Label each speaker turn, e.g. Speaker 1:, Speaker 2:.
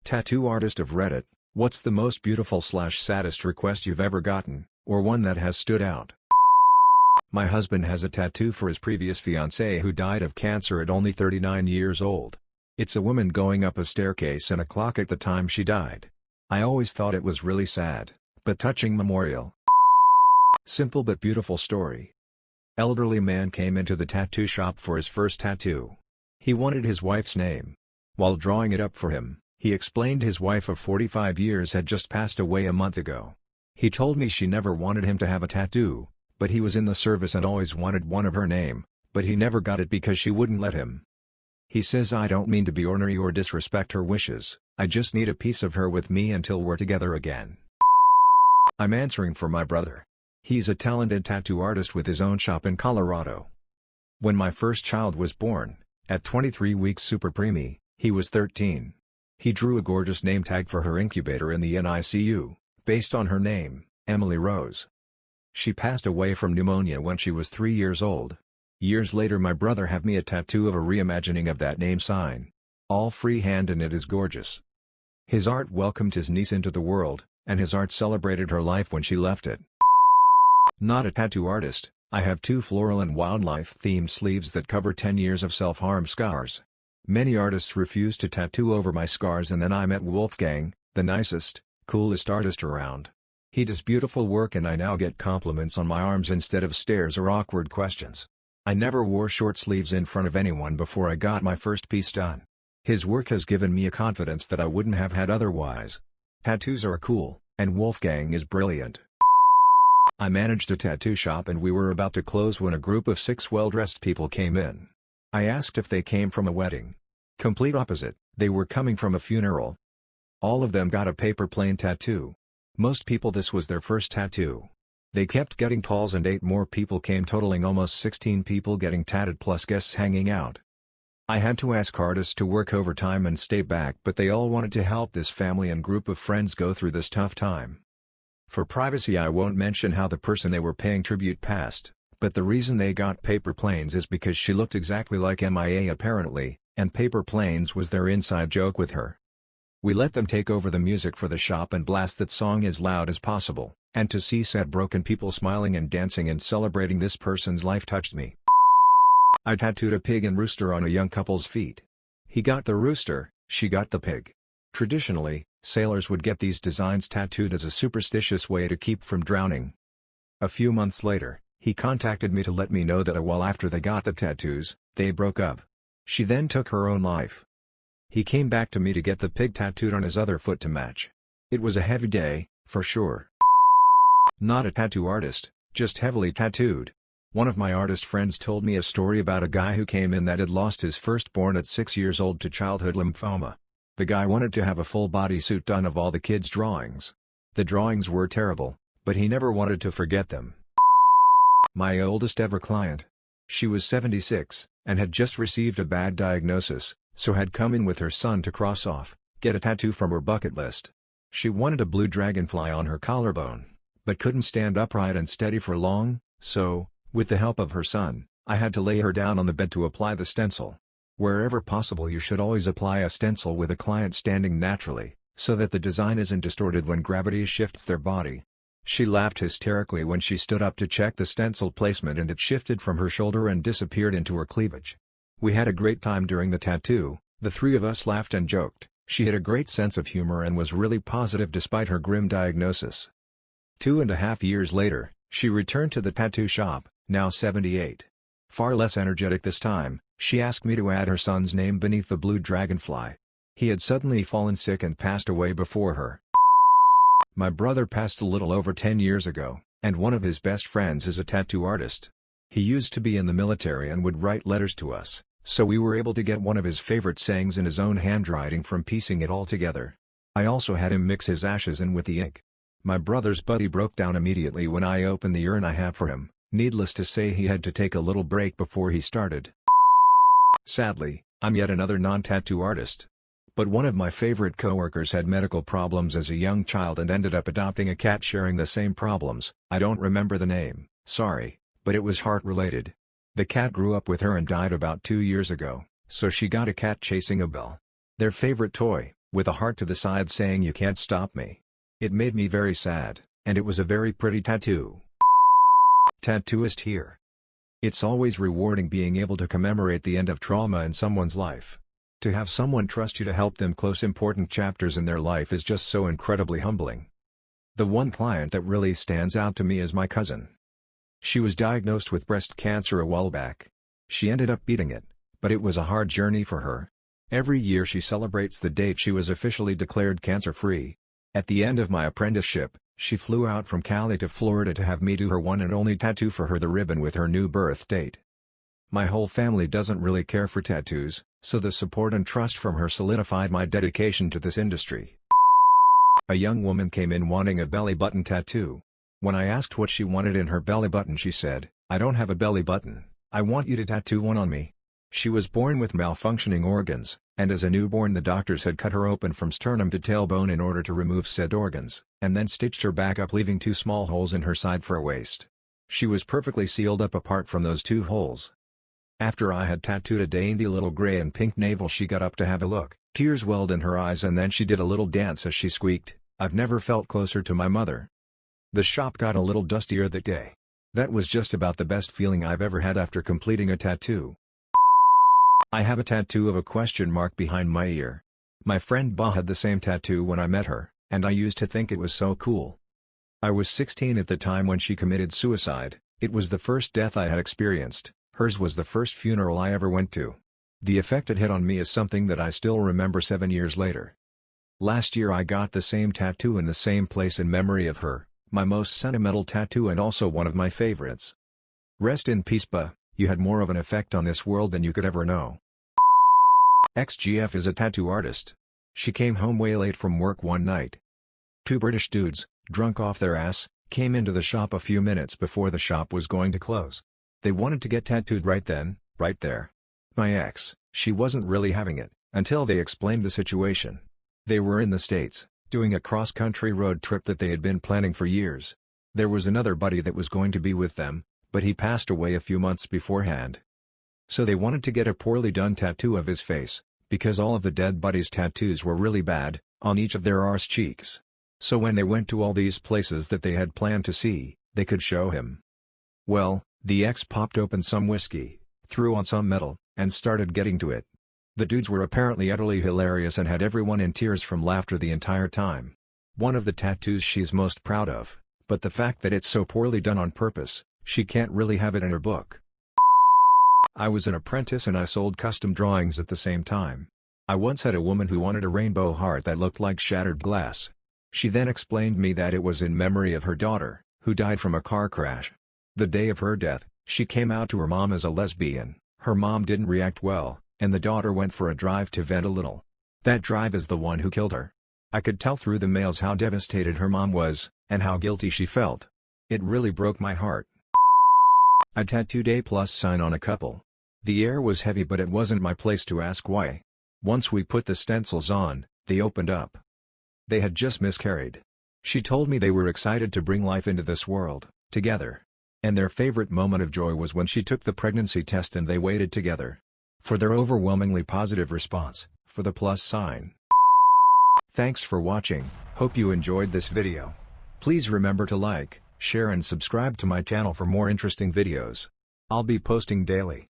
Speaker 1: Tattoo artist of Reddit, what's the most beautiful/saddest request you've ever gotten, or one that has stood out? My husband has a tattoo for his previous fiancée who died of cancer at only 39 years old. It's a woman going up a staircase and a clock at the time she died. I always thought it was really sad, but touching memorial. Simple but beautiful story. Elderly man came into the tattoo shop for his first tattoo. He wanted his wife's name. While drawing it up for him, he explained his wife of 45 years had just passed away a month ago. He told me she never wanted him to have a tattoo, but he was in the service and always wanted one of her name, but he never got it because she wouldn't let him. He says, "I don't mean to be ornery or disrespect her wishes, I just need a piece of her with me until we're together again." I'm answering for my brother. He's a talented tattoo artist with his own shop in Colorado. When my first child was born, at 23 weeks super preemie, he was 13. He drew a gorgeous name tag for her incubator in the NICU, based on her name, Emily Rose. She passed away from pneumonia when she was 3 years old. Years later my brother have me a tattoo of a reimagining of that name sign. All freehand and it is gorgeous. His art welcomed his niece into the world, and his art celebrated her life when she left it. Not a tattoo artist, I have 2 floral and wildlife themed sleeves that cover 10 years of self-harm scars. Many artists refused to tattoo over my scars and then I met Wolfgang, the nicest, coolest artist around. He does beautiful work and I now get compliments on my arms instead of stares or awkward questions. I never wore short sleeves in front of anyone before I got my first piece done. His work has given me a confidence that I wouldn't have had otherwise. Tattoos are cool, and Wolfgang is brilliant. I managed a tattoo shop and we were about to close when a group of 6 well-dressed people came in. I asked if they came from a wedding. Complete opposite, they were coming from a funeral. All of them got a paper plane tattoo. Most people this was their first tattoo. They kept getting calls and 8 more people came, totaling almost 16 people getting tatted plus guests hanging out. I had to ask artists to work overtime and stay back, but they all wanted to help this family and group of friends go through this tough time. For privacy I won't mention how the person they were paying tribute passed, but the reason they got paper planes is because she looked exactly like MIA apparently, and paper planes was their inside joke with her. We let them take over the music for the shop and blast that song as loud as possible, and to see sad broken people smiling and dancing and celebrating this person's life touched me. I tattooed a pig and rooster on a young couple's feet. He got the rooster, she got the pig. Traditionally, sailors would get these designs tattooed as a superstitious way to keep from drowning. A few months later, he contacted me to let me know that a while after they got the tattoos, they broke up. She then took her own life. He came back to me to get the pig tattooed on his other foot to match. It was a heavy day, for sure. Not a tattoo artist, just heavily tattooed. One of my artist friends told me a story about a guy who came in that had lost his firstborn at 6 years old to childhood lymphoma. The guy wanted to have a full body suit done of all the kids' drawings. The drawings were terrible, but he never wanted to forget them. My oldest ever client. She was 76, and had just received a bad diagnosis, so had come in with her son to cross off, get a tattoo from her bucket list. She wanted a blue dragonfly on her collarbone, but couldn't stand upright and steady for long, so, with the help of her son, I had to lay her down on the bed to apply the stencil. Wherever possible you should always apply a stencil with a client standing naturally, so that the design isn't distorted when gravity shifts their body. She laughed hysterically when she stood up to check the stencil placement and it shifted from her shoulder and disappeared into her cleavage. We had a great time during the tattoo, the 3 of us laughed and joked. She had a great sense of humor and was really positive despite her grim diagnosis. 2.5 years later, she returned to the tattoo shop, now 78. Far less energetic this time, she asked me to add her son's name beneath the blue dragonfly. He had suddenly fallen sick and passed away before her. My brother passed a little over 10 years ago, and one of his best friends is a tattoo artist. He used to be in the military and would write letters to us, so we were able to get one of his favorite sayings in his own handwriting from piecing it all together. I also had him mix his ashes in with the ink. My brother's buddy broke down immediately when I opened the urn I have for him. Needless to say he had to take a little break before he started. Sadly, I'm yet another non-tattoo artist. But one of my favorite coworkers had medical problems as a young child and ended up adopting a cat sharing the same problems. I don't remember the name, sorry, but it was heart-related. The cat grew up with her and died about 2 years ago, so she got a cat chasing a bell. Their favorite toy, with a heart to the side saying "You can't stop me." It made me very sad, and it was a very pretty tattoo. Tattooist here. It's always rewarding being able to commemorate the end of trauma in someone's life. To have someone trust you to help them close important chapters in their life is just so incredibly humbling. The one client that really stands out to me is my cousin. She was diagnosed with breast cancer a while back. She ended up beating it, but it was a hard journey for her. Every year she celebrates the date she was officially declared cancer-free. At the end of my apprenticeship, she flew out from Cali to Florida to have me do her one and only tattoo for her, the ribbon with her new birth date. My whole family doesn't really care for tattoos, so the support and trust from her solidified my dedication to this industry. A young woman came in wanting a belly button tattoo. When I asked what she wanted in her belly button, she said, "I don't have a belly button, I want you to tattoo one on me." She was born with malfunctioning organs, and as a newborn the doctors had cut her open from sternum to tailbone in order to remove said organs, and then stitched her back up, leaving 2 small holes in her side for a waist. She was perfectly sealed up apart from those 2 holes. After I had tattooed a dainty little gray and pink navel, she got up to have a look. Tears welled in her eyes, and then she did a little dance as she squeaked, "I've never felt closer to my mother." The shop got a little dustier that day. That was just about the best feeling I've ever had after completing a tattoo. I have a tattoo of a question mark behind my ear. My friend Ba had the same tattoo when I met her, and I used to think it was so cool. I was 16 at the time when she committed suicide. It was the first death I had experienced. Hers was the first funeral I ever went to. The effect it had on me is something that I still remember 7 years later. Last year I got the same tattoo in the same place in memory of her, my most sentimental tattoo and also one of my favorites. Rest in peace, Ba, you had more of an effect on this world than you could ever know. XGF is a tattoo artist. She came home way late from work one night. 2 British dudes, drunk off their ass, came into the shop a few minutes before the shop was going to close. They wanted to get tattooed right then, right there. My ex, she wasn't really having it, until they explained the situation. They were in the States, doing a cross-country road trip that they had been planning for years. There was another buddy that was going to be with them, but he passed away a few months beforehand. So they wanted to get a poorly done tattoo of his face, because all of the dead buddy's tattoos were really bad, on each of their arse cheeks. So when they went to all these places that they had planned to see, they could show him. Well, the ex popped open some whiskey, threw on some metal, and started getting to it. The dudes were apparently utterly hilarious and had everyone in tears from laughter the entire time. One of the tattoos she's most proud of, but the fact that it's so poorly done on purpose, she can't really have it in her book. I was an apprentice and I sold custom drawings at the same time. I once had a woman who wanted a rainbow heart that looked like shattered glass. She then explained me that it was in memory of her daughter, who died from a car crash. The day of her death, she came out to her mom as a lesbian. Her mom didn't react well, and the daughter went for a drive to vent a little. That drive is the one who killed her. I could tell through the mails how devastated her mom was, and how guilty she felt. It really broke my heart. I tattooed a plus sign on a couple. The air was heavy, but it wasn't my place to ask why. Once we put the stencils on, they opened up. They had just miscarried. She told me they were excited to bring life into this world, together. And their favorite moment of joy was when she took the pregnancy test and they waited together. For their overwhelmingly positive response, for the plus sign. Thanks for watching, hope you enjoyed this video. Please remember to like, share and subscribe to my channel for more interesting videos. I'll be posting daily.